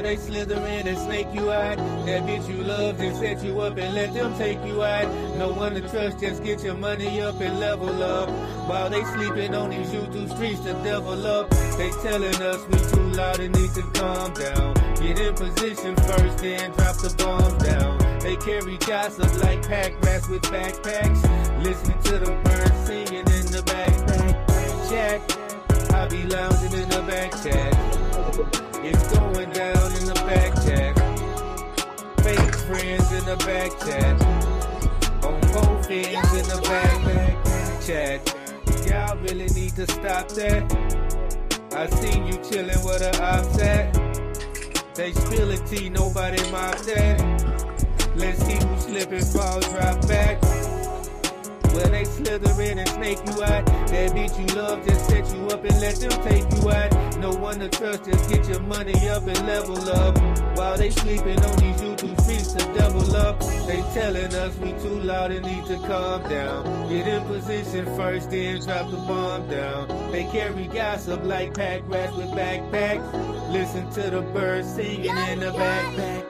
they slither in and snake you out. That bitch you love just set you up and let them take you out. No one to trust, just get your money up and level up. While they sleeping on these YouTube streets to devil up. They telling us we too loud and need to calm down. Get in position first, then drop the bombs down. They carry gossip like pack rats with backpacks. Listening to the birds singing in the backpack. Chat, I be lounging in the back chat. It's going down in the back chat. Fake friends in the back chat. On both ends in the back chat. Y'all really need to stop that. I seen you chillin' where the ops at. They spillin' tea, nobody mop that. Let's see who slip and fall, drop back. Well, they slither in and snake you out. That bitch you love just set you up and let them take you out. No one to trust, just get your money up and level up. While they sleeping on these YouTube streets to double up. They telling us we too loud and need to calm down. Get in position first, then drop the bomb down. They carry gossip like pack rats with backpacks. Listen to the birds singing in the backpack.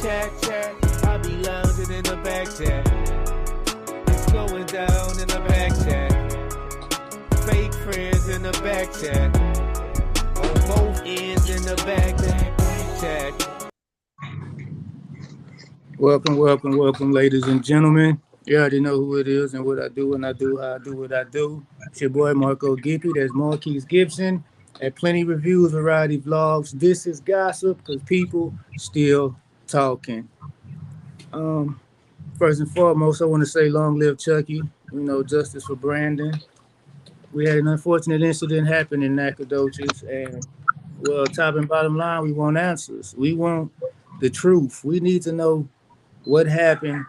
Chat, chat, I be lounging in the back chat. Going down in the back chat. Fake friends in the back chat. On both ends in the back chat. Welcome, ladies and gentlemen. You already know who it is and what I do when I do how I do what I do. It's your boy Marco Gippy. That's Marquise Gibson at Plenty Reviews, Variety Vlogs. This is gossip because people still talking. First and foremost, I want to say long live Chucky, justice for Brandon. We had an unfortunate incident happen in Nacogdoches, and, well, top and bottom line, we want answers. We want the truth. We need to know what happened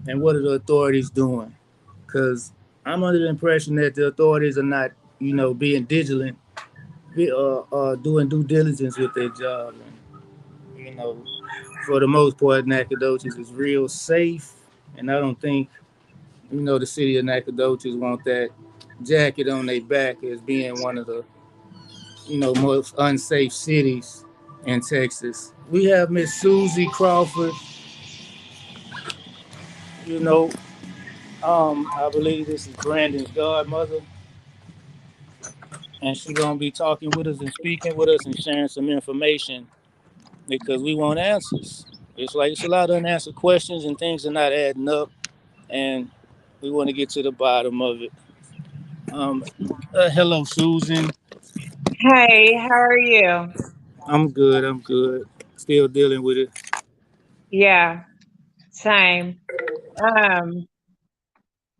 and what are the authorities doing. Because I'm under the impression that the authorities are not, being vigilant, doing due diligence with their job. And, for the most part, Nacogdoches is real safe. And I don't think, the city of Nacogdoches want that jacket on their back as being one of the, most unsafe cities in Texas. We have Miss Susie Crawford. I believe this is Brandon's godmother. And she's going to be talking with us and speaking with us and sharing some information because we want answers. It's a lot of unanswered questions and things are not adding up. And we want to get to the bottom of it. Hello, Susan. Hey, how are you? I'm good. Still dealing with it. Yeah, same.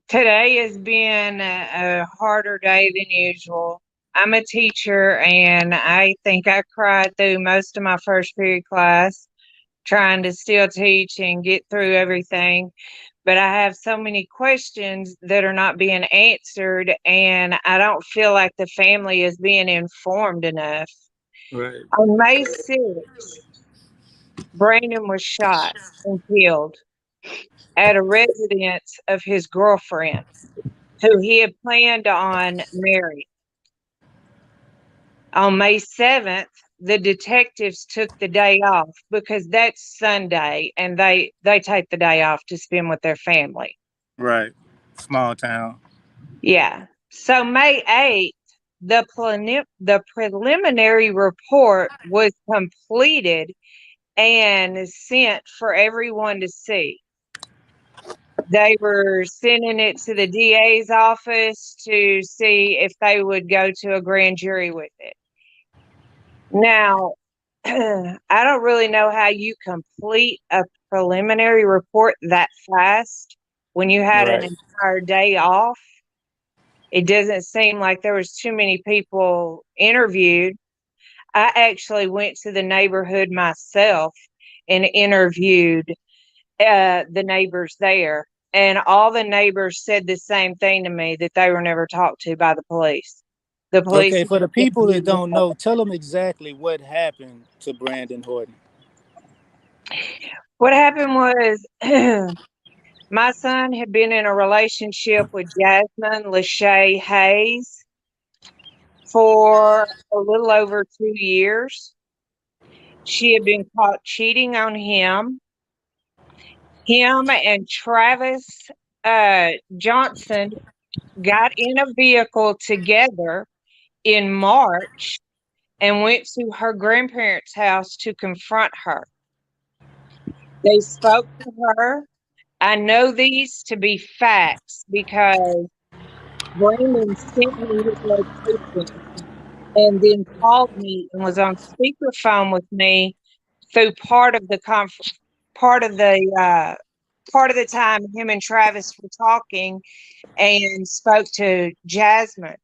Today has been a harder day than usual. I'm a teacher, and I think I cried through most of my first period class trying to still teach and get through everything. But I have so many questions that are not being answered, and I don't feel like the family is being informed enough. Right. On May 6th, Brandon was shot and killed at a residence of his girlfriend, who he had planned on marrying. On May 7th, the detectives took the day off because that's Sunday, and they take the day off to spend with their family. Right. Small town. Yeah. So May 8th, the preliminary report was completed and sent for everyone to see. They were sending it to the DA's office to see if they would go to a grand jury with it. Now, I don't really know how you complete a preliminary report that fast when you had an entire day off. It doesn't seem like there was too many people interviewed. I actually went to the neighborhood myself and interviewed the neighbors there. And all the neighbors said the same thing to me, that they were never talked to by the police. The police. Okay, for the people that don't know, tell them exactly what happened to Brandon Horton. What happened was my son had been in a relationship with Jasmine Lachey Hayes for a little over 2 years. She had been caught cheating on him. Him and Travis Johnson got in a vehicle together in March and went to her grandparents' house to confront her. They spoke to her. I know these to be facts because Brandon sent me his location and then called me and was on speakerphone with me through part of the part of the time him and Travis were talking and spoke to Jasmine.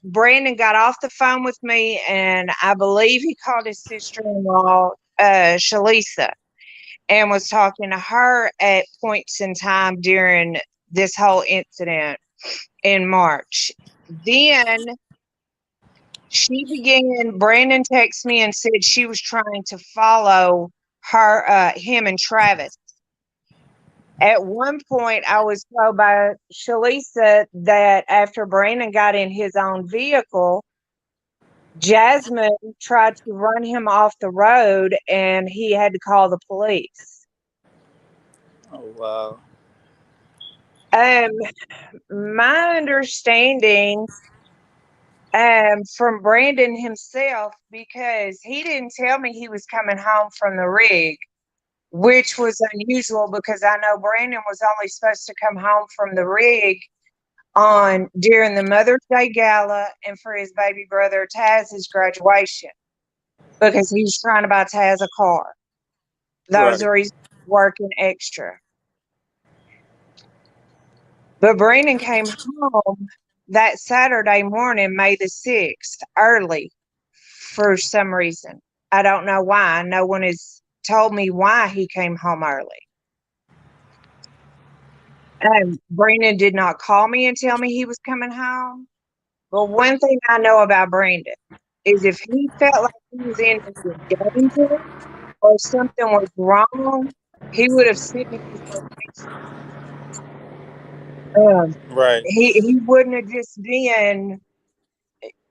Brandon got off the phone with me, and I believe he called his sister-in-law, Shalisa, and was talking to her at points in time during this whole incident in March. Then Brandon texted me and said she was trying to follow him and Travis. At one point, I was told by Shalisa that after Brandon got in his own vehicle, Jasmine tried to run him off the road and he had to call the police. Oh, wow. My understanding from Brandon himself, because he didn't tell me he was coming home from the rig, which was unusual because I know Brandon was only supposed to come home from the rig on during the Mother's Day gala and for his baby brother Taz's graduation because he was trying to buy Taz a car. That was Right. the reason he was working extra. But Brandon came home that Saturday morning, May the 6th, early for some reason. I don't know why. No one has told me why he came home early. Brandon did not call me and tell me he was coming home. But one thing I know about Brandon is if he felt like he was in danger or something was wrong, he would have sent me his location. Right. He wouldn't have just been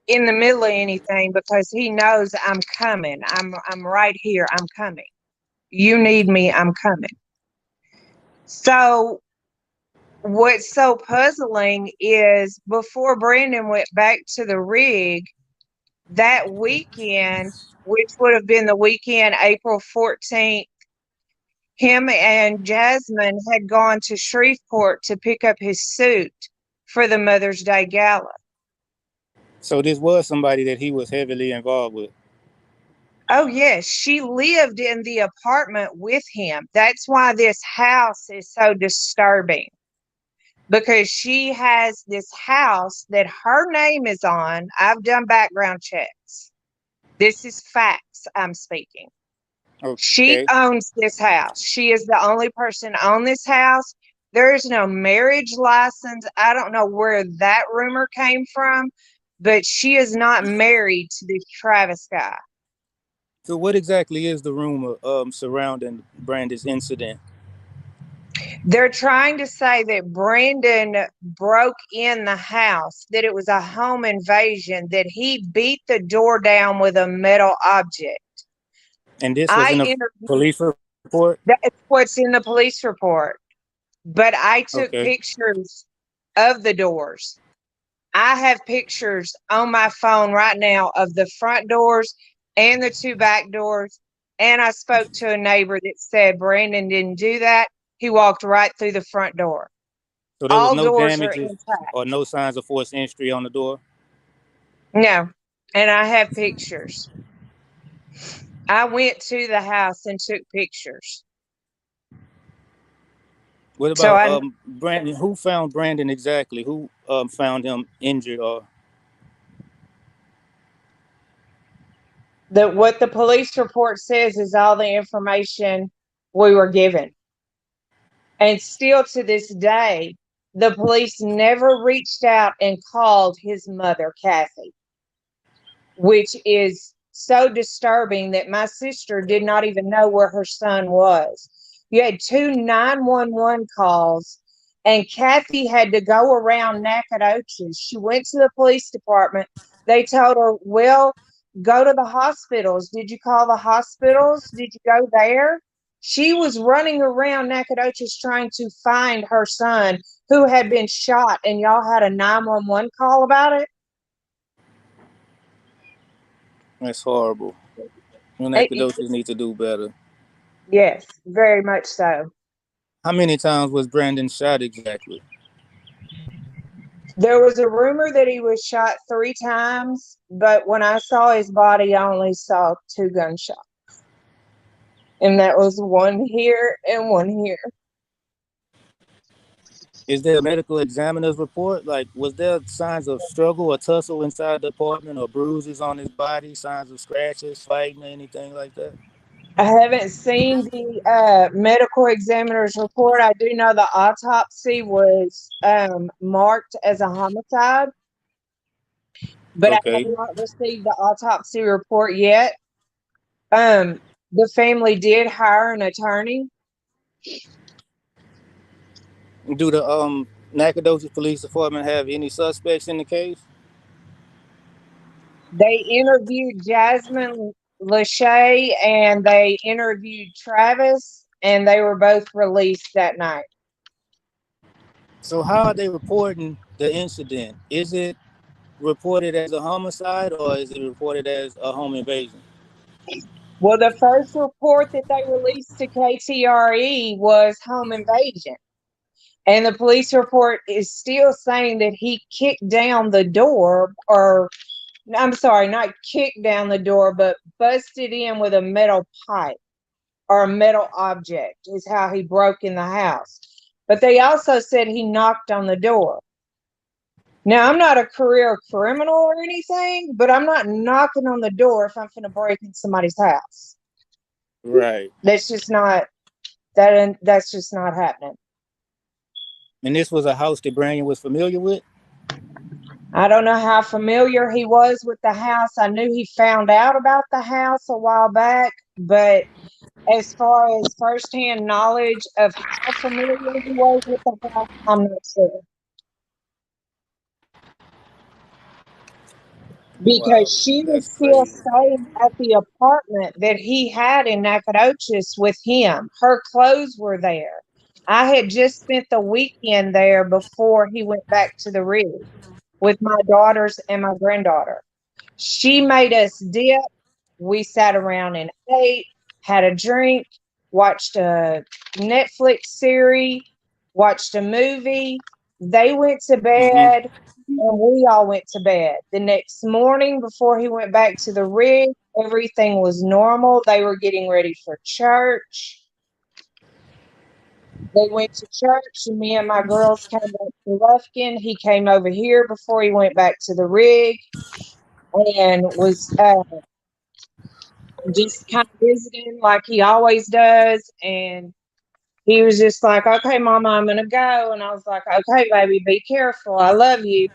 in the middle of anything because he knows I'm coming. I'm right here. I'm coming. You need me. I'm coming. So what's so puzzling is before Brandon went back to the rig that weekend, which would have been the weekend, April 14th, him and Jasmine had gone to Shreveport to pick up his suit for the Mother's Day gala. So this was somebody that he was heavily involved with. Oh, yes. She lived in the apartment with him. That's why this house is so disturbing. Because she has this house that her name is on. I've done background checks. This is facts I'm speaking. She Okay. owns this house. She is the only person on this house. There is no marriage license. I don't know where that rumor came from, but she is not married to this Travis guy. So what exactly is the rumor surrounding Brandon's incident? They're trying to say that Brandon broke in the house, that it was a home invasion, that he beat the door down with a metal object. And this was I in a interviewed. police report? That's what's in the police report. But I took Okay. pictures of the doors. I have pictures on my phone right now of the front doors and the two back doors. And I spoke to a neighbor that said Brandon didn't do that. He walked right through the front door. So there was All no doors are damages intact. or no signs of forced entry on the door? No. And I have pictures. I went to the house and took pictures. What So about Brandon? Who found Brandon exactly? Who found him injured or? what the police report says is all the information we were given. And still to this day, the police never reached out and called his mother, Kathy, which is so disturbing that my sister did not even know where her son was. You had 2 911 calls, and Kathy had to go around Nacogdoches. She went to the police department. They told her, well, go to the hospitals. Did you call the hospitals? Did you go there? She was running around Nacogdoches trying to find her son who had been shot, and y'all had a 911 call about it. That's horrible. It Nacogdoches need to do better. yes, very much so. How many times was Brandon shot exactly? There was a rumor that he was shot 3 times, but when I saw his body, I only saw 2 gunshots. And that was one here and one here. Is there a medical examiner's report? Like, was there signs of struggle or tussle inside the apartment, or bruises on his body, signs of scratches, fighting, or anything like that? I haven't seen the medical examiner's report. I do know the autopsy was marked as a homicide, but I have Okay. not received the autopsy report yet. The family did hire an attorney. Do the Nacogdoches Police Department have any suspects in the case? They interviewed Jasmine Lachey and they interviewed Travis, and they were both released that night. So how are they reporting the incident? Is it reported as a homicide or is it reported as a home invasion? Well, the first report that they released to KTRE was home invasion. And the police report is still saying that he kicked down the door, or I'm sorry, not kicked down the door, but busted in with a metal pipe or a metal object, is how he broke in the house. But they also said he knocked on the door. Now, I'm not a career criminal or anything, but I'm not knocking on the door if I'm going to break in somebody's house. Right. That's just not that. That's just not happening. And this was a house that Brandon was familiar with? I don't know how familiar he was with the house. I knew he found out about the house a while back, but as far as firsthand knowledge of how familiar he was with the house, I'm not sure. Wow, Because she was that's still crazy. staying at the apartment that he had in Nacogdoches with him. Her clothes were there. I had just spent the weekend there before he went back to the rig with my daughters and my granddaughter. She made us dip. We sat around and ate, had a drink, watched a Netflix series, watched a movie. They went to Mm-hmm. bed and we all went to bed. The next morning, before he went back to the rig, everything was normal. They were getting ready for church. They went to church, and me and my girls came back to Lufkin. He came over here before he went back to the rig and was just kind of visiting like he always does. And he was just like, "Okay, Mama, I'm going to go." And I was like, "Okay, baby, be careful. I love you."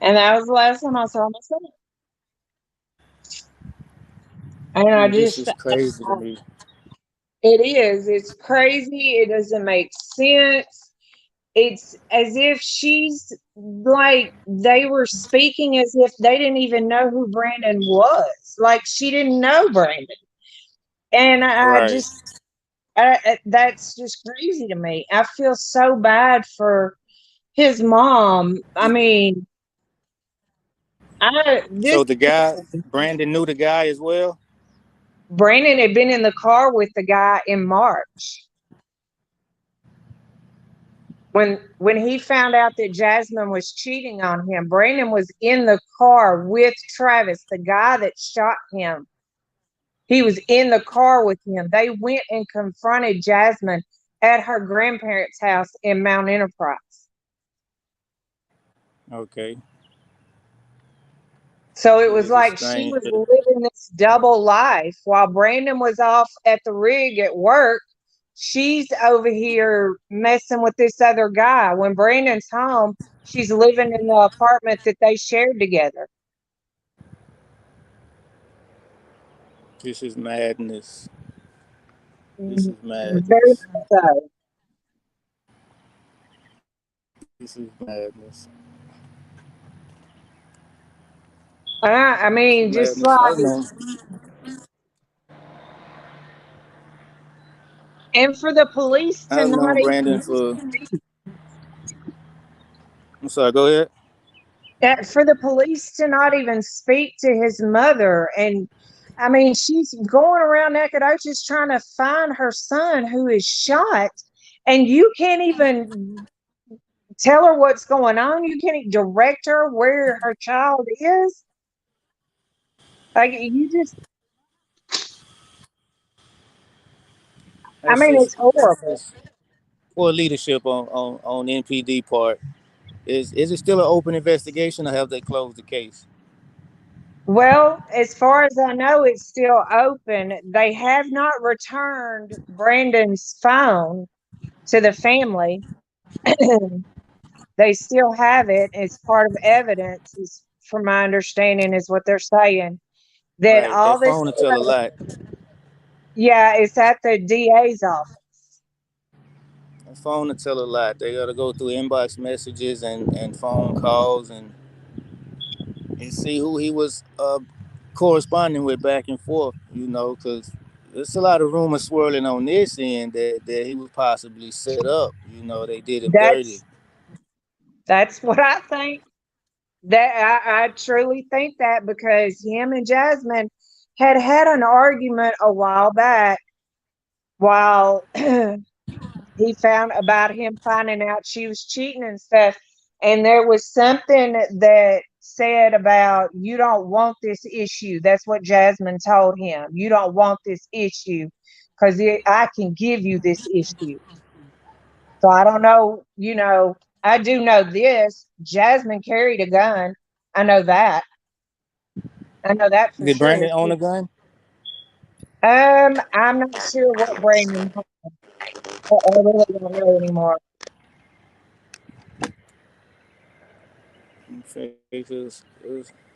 And that was the last time I saw my son. And I This just, is crazy to me. it is. It's crazy. It doesn't make sense. It's as if she's like, they were speaking as if they didn't even know who Brandon was. Like, she didn't know Brandon. And I Right. just, that's just crazy to me. I feel so bad for his mom. I mean, this So the guy, Brandon knew the guy as well? Brandon had been in the car with the guy in March. When he found out that Jasmine was cheating on him, Brandon was in the car with Travis, the guy that shot him. He was in the car with him. They went and confronted Jasmine at her grandparents' house in Mount Enterprise. Okay. So it Yeah, was this is like she strange. was living this double life while Brandon was off at the rig at work. She's over here messing with this other guy. When Brandon's home, she's living in the apartment that they shared together. This is madness. This Mhm. is Very madness. much so. This is madness. I mean, just Madness. like, and for the police to I've not known Brandon even for. I'm sorry. Go ahead. for the police to not even speak to his mother. And I mean, she's going around Nacogdoches trying to find her son who is shot, and you can't even tell her what's going on. You can't direct her where her child is. Like, you just, I That's mean, just it's horrible. poor leadership on NPD part. Is it still an open investigation, or have they closed the case? Well, as far as I know, it's still open. They have not returned Brandon's phone to the family. They still have it as part of evidence, is, from my understanding, is what they're saying. That Right. all That this phone will tell a stuff, lot. yeah, it's at the DA's office. That phone will tell a lot. They got to go through inbox messages and phone calls and see who he was corresponding with back and forth. Because there's a lot of rumors swirling on this end that he was possibly set up. They did him dirty. That's that's what I think. That I truly think that, because him and Jasmine had an argument a while back, while he found about him finding out she was cheating and stuff. And there was something that said about, you don't want this issue. That's what Jasmine told him. You don't want this issue because I can give you this issue. So I don't know, I do know this. Jasmine carried a gun. I know that. I know that for Did sure. Brandon own a gun? I'm not sure what Brandon. I really don't know anymore.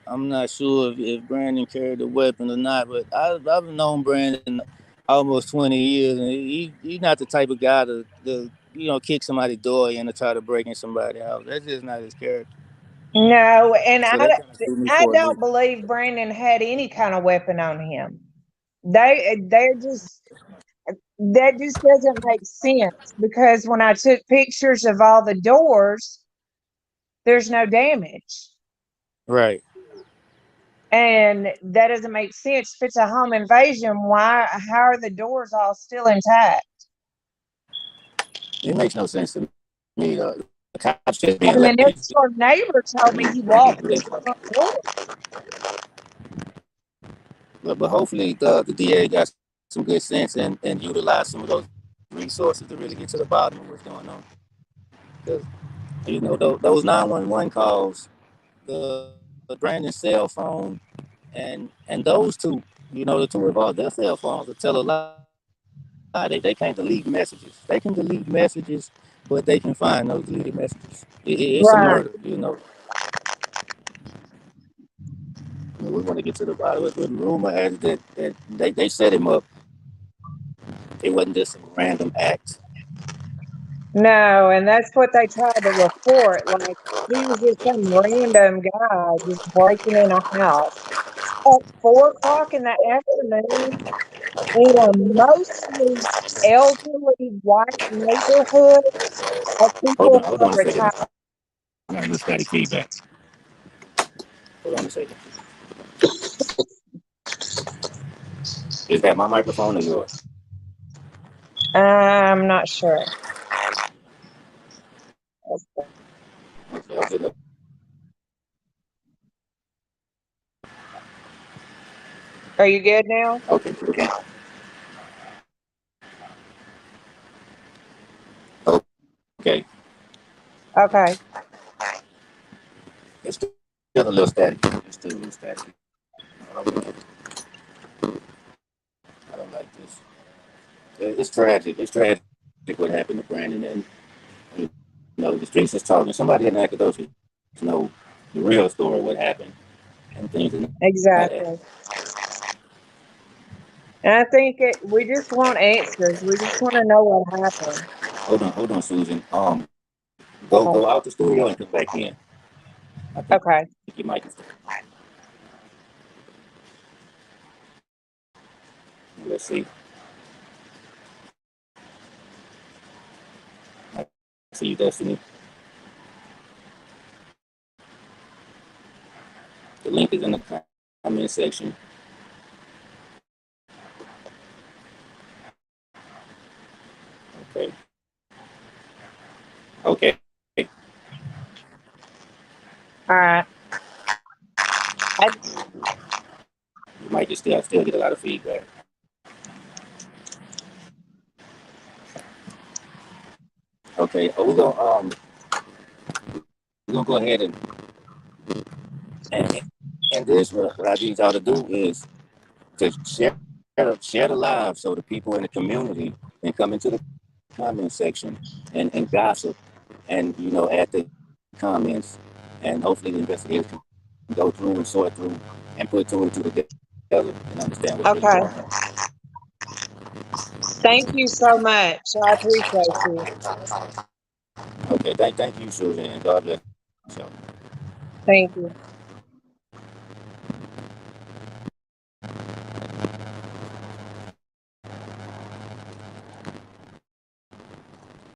I'm not sure if Brandon carried a weapon or not, but I've known Brandon almost 20 years, and he's not the type of guy to kick somebody's door in or try to break in somebody's house. That's just not his character. No, and So that kind of threw me I for a don't loop. believe Brandon had any kind of weapon on him. They're just, that just doesn't make sense, because when I took pictures of all the doors, there's no damage. Right. And that doesn't make sense. If it's a home invasion, how are the doors all still intact? It makes no sense to me. The cops just being And the lazy. next door neighbor told me he walked through the front door. But hopefully the DA got some good sense and utilize some of those resources to really get to the bottom of what's going on. Because those 911 calls, the Brandon cell phone, and those two, the two involved, their cell phones will tell a lie. They can't delete messages. They can delete messages, but they can find those deleted messages. It's a murder. Right. We want to get to the bottom of it. But the rumor has it that they set him up. It wasn't just some random act. No, and that's what they tried to report. Like, he was just some random guy just breaking in a house at 4 o'clock in the afternoon in a mostly elderly white neighborhood of people Hold who on are a second. retired. I'm having static feedback. Hold on a second. Is that my microphone or yours? I'm not sure. Okay, I'll sit up. Are you good now? Okay, okay. Okay. Okay. It's still a little static. It's still a little static. I don't like, I don't like this. It's tragic. It's tragic what happened to Brandon. And the streets is talking. Somebody in Nacogdoches know the real story of what happened. And things are not happening. Exactly. And I think we just want answers. We just want to know what happened. Hold on, Susan. Go Okay. out the studio and come back in. I think you might Okay. be. Let's see. I see you, Destiny. The link is in the comment section. Okay. Okay. All right. You might just still get a lot of feedback. Okay. We're gonna go ahead and this what I need y'all to do is to share the live so the people in the community can come into the comment section and gossip and add the comments, and hopefully the investigators can go through and sort through and put two and two together and understand what's really Okay. going on. Thank you so much. I appreciate you. Okay, thank you, Susan, and God bless you. Thank you.